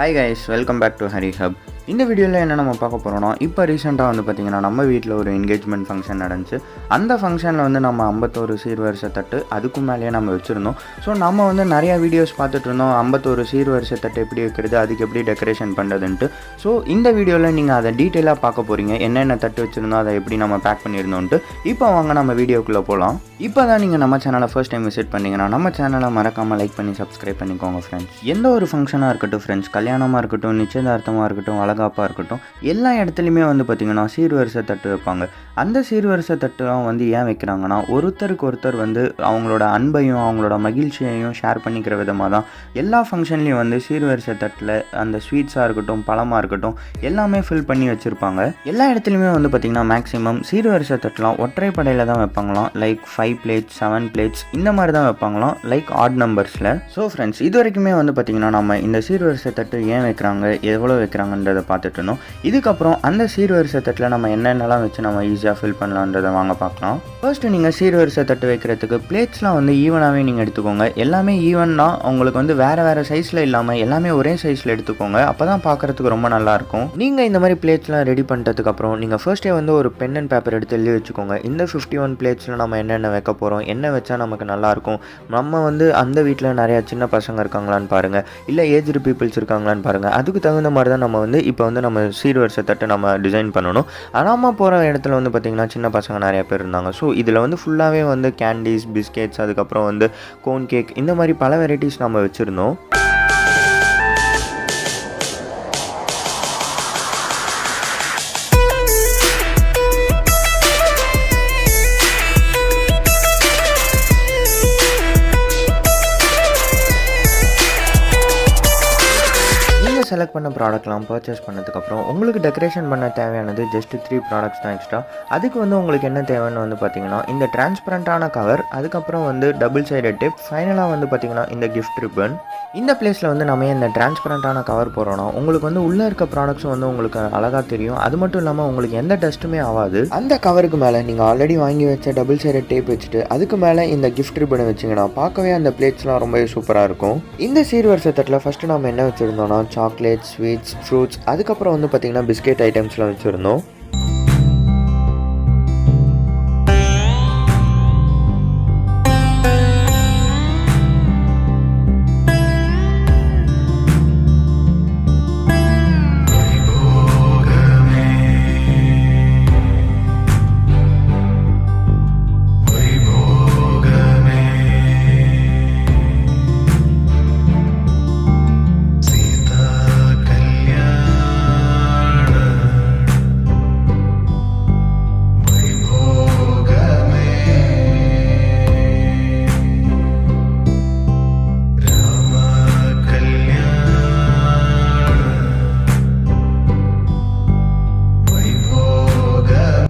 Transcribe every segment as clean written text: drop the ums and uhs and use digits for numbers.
Hi guys, welcome back to Hari Hub. இந்த வீடியோவில் என்ன நம்ம பார்க்க போகிறோம்னா இப்போ ரீசெண்டாக வந்து பார்த்திங்கன்னா நம்ம வீட்டில் ஒரு என்கேஜ்மெண்ட் ஃபங்க்ஷன் நடந்துச்சு. அந்த ஃபங்க்ஷனில் வந்து நம்ம 51 சீர்வரிசை தட்டு அதுக்கு மேலேயே நம்ம வச்சுருந்தோம். ஸோ நம்ம வந்து நிறையா வீடியோஸ் பார்த்துட்டு இருந்தோம் 51 சீர்வரிசை தட்டு எப்படி வைக்கிறது, அதுக்கு எப்படி டெக்கரேஷன் பண்ணுறதுன்ட்டு. ஸோ இந்த வீடியோவில் நீங்கள் அதை டீட்டெயிலாக பார்க்க போகிறீங்க, என்னென்ன தட்டு வச்சுருந்தோம், அதை எப்படி நம்ம பேக் பண்ணியிருந்தோன்ட்டு. இப்போ வாங்க நம்ம வீடியோக்குள்ளே போகலாம். இப்போ தான் நீங்கள் நம்ம சேனலை ஃபர்ஸ்ட் டைம் விசிட் பண்ணிங்கன்னா நம்ம சேனலை மறக்காமல் லைக் பண்ணி சப்ஸ்கிரைப் பண்ணிக்கோங்க ஃப்ரெண்ட்ஸ். எந்த ஒரு ஃபங்க்ஷனாக இருக்கட்டும் ஃப்ரெண்ட்ஸ், கல்யாணமாக இருக்கட்டும், நிச்சயதார்த்தமாக இருக்கட்டும், வளகாப்பாக இருக்கட்டும், எல்லா இடத்துலையுமே வந்து பார்த்திங்கன்னா சீர்வரிசை தட்டு வைப்பாங்க. அந்த சீர்வரிசை தட்டுலாம் வந்து ஏன் வைக்கிறாங்கன்னா, ஒருத்தருக்கு ஒருத்தர் வந்து அவங்களோட அன்பையும் அவங்களோட மகிழ்ச்சியையும் ஷேர் பண்ணிக்கிற விதமாக தான் எல்லா ஃபங்க்ஷன்லேயும் வந்து சீர்வரிசை தட்டில் அந்த ஸ்வீட்ஸாக இருக்கட்டும், பழமாக இருக்கட்டும், எல்லாமே ஃபில் பண்ணி வச்சுருப்பாங்க. எல்லா இடத்துலையுமே வந்து பார்த்திங்கன்னா மேக்ஸிமம் சீர்வரிசை தட்டுலாம் ஒற்றைப்படையில் தான் வைப்பாங்களாம். லைக் 5 plates 7 plates இந்த மாதிரி தான் வைப்பாங்களாம், லைக் ஆட் நம்பர்ஸில். ஸோ ஃப்ரெண்ட்ஸ், இது வரைக்குமே வந்து பார்த்திங்கன்னா நம்ம இந்த சீர்வரிசை தட்டு ஏன் வைக்கிறாங்க, எவ்வளோ வைக்கிறாங்கன்றதை பார்த்துட்டு இருந்தோம். இதுக்கப்புறம் அந்த சீர்வரிசை தட்டில் நம்ம என்னென்னலாம் வச்சு நம்ம ஈஸியாக ஃபில் பண்ணலான்றதை வாங்க பார்க்கலாம். ஃபர்ஸ்ட்டு நீங்கள் சீர்வரிசை தட்டு வைக்கிறதுக்கு பிளேட்ஸ்லாம் வந்து ஈவனாகவே நீங்கள் எடுத்துக்கோங்க. எல்லாமே ஈவன்னா உங்களுக்கு வந்து வேறு வேறு சைஸில் இல்லாமல் எல்லாமே ஒரே சைஸில் எடுத்துக்கோங்க. அப்போ தான் பார்க்குறதுக்கு ரொம்ப நல்லாயிருக்கும். நீங்கள் இந்த மாதிரி பிளேட்ஸ்லாம் ரெடி பண்ணுறதுக்கப்புறம் நீங்கள் ஃபர்ஸ்ட்டே வந்து ஒரு பென் அண்ட் பேப்பர் எடுத்து எழுதி வச்சுக்கோங்க. இந்த 51 பிளேட்ஸில் நம்ம என்னென்ன வைக்க போகிறோம், என்ன வச்சா நமக்கு நல்லாயிருக்கும், நம்ம வந்து அந்த வீட்டில் நிறையா சின்ன பசங்க இருக்காங்களான்னு பாருங்கள், இல்லை ஏஜ்டு பீப்புள்ஸ் இருக்காங்களான்னு பாருங்கள். அதுக்கு தகுந்த மாதிரி தான் நம்ம வந்து இப்போ வந்து நம்ம சீர்வரிசை தட்டை நம்ம டிசைன் பண்ணணும். ஆனால் போகிற இடத்துல வந்து பார்த்திங்கன்னா சின்ன பசங்க நிறையா பேர் இருந்தாங்க. ஸோ இதில் வந்து ஃபுல்லாகவே வந்து கேண்டீஸ், பிஸ்கெட்ஸ், அதுக்கப்புறம் வந்து கோன் கேக், இந்த மாதிரி பல வெரைட்டிஸ் நம்ம வச்சுருந்தோம். செலக்ட் பண்ண ப்ராடக்ட்லாம் பர்ச்சேஸ் பண்ணதுக்கப்புறம் உங்களுக்கு டெக்கரேஷன் பண்ண தேவையானது ஜஸ்ட் 3 ப்ராடக்ட்ஸ் தான் எக்ஸ்ட்ரா. அதுக்கு வந்து உங்களுக்கு என்ன தேவைன்னு வந்து பார்த்திங்கன்னா இந்த டிரான்ஸ்பரண்ட்டான கவர், அதுக்கப்புறம் வந்து டபுள் சைடட் டேப், ஃபைனலாக வந்து பார்த்திங்கன்னா இந்த கிஃப்ட் ரிப்பன். இந்த பிளேஸில் வந்து நம்ம இந்த டிரான்ஸ்பரண்ட்டான கவர் போகிறோன்னா உங்களுக்கு வந்து உள்ளே இருக்க ப்ராடக்ட்ஸும் வந்து உங்களுக்கு அழகாக தெரியும். அது மட்டும் இல்லாமல் உங்களுக்கு எந்த டஸ்ட்டுமே ஆகாது. அந்த கவருக்கு மேலே நீங்கள் ஆல்ரெடி வாங்கி வச்ச டபுள் சைடட் டேப் வச்சுட்டு அதுக்கு மேலே இந்த கிஃப்ட் ரிப்பனை வச்சிங்கன்னா பார்க்கவே அந்த பிளேட்ஸ்லாம் ரொம்பவே சூப்பராக இருக்கும். இந்த சீர்வரிசை தட்டில் ஃபஸ்ட்டு நம்ம என்ன வச்சுருந்தோம்னா சாக்லேட், ஸ்வீட்ஸ், ஃப்ரூட்ஸ், அதுக்கப்புறம் வந்து பார்த்திங்கன்னா பிஸ்கெட் ஐட்டம்ஸ்லாம் வச்சுருந்தோம்.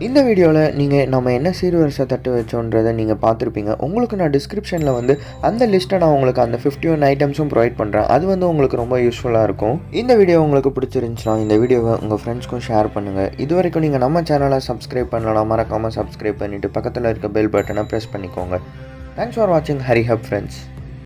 இந்த வீடியோவில் நீங்கள் நம்ம என்ன சீர்வரிசை தட்டு வச்சோன்றதை நீங்கள் பார்த்துருப்பீங்க. உங்களுக்கு நான் டிஸ்கிரிப்ஷனில் வந்து அந்த லிஸ்ட்டை நான் உங்களுக்கு அந்த 51 ஐட்டம்ஸும் ப்ரொவைட் பண்ணுறேன். அது வந்து உங்களுக்கு ரொம்ப யூஸ்ஃபுல்லாக இருக்கும். இந்த வீடியோ உங்களுக்கு பிடிச்சிருந்துச்சுன்னா இந்த வீடியோவை உங்கள் ஃப்ரெண்ட்ஸ்க்கும் ஷேர் பண்ணுங்கள். இது வரைக்கும் நீங்கள் நம்ம சேனலை சப்ஸ்கிரைப் பண்ணலாம், மறக்காமல் சப்ஸ்கிரைப் பண்ணிவிட்டு பக்கத்தில் இருக்க பெல் பட்டனை ப்ரெஸ் பண்ணிக்கோங்க. தேங்க்ஸ் ஃபார் வாட்சிங் ஹரி ஹப் ஃப்ரெண்ட்ஸ்.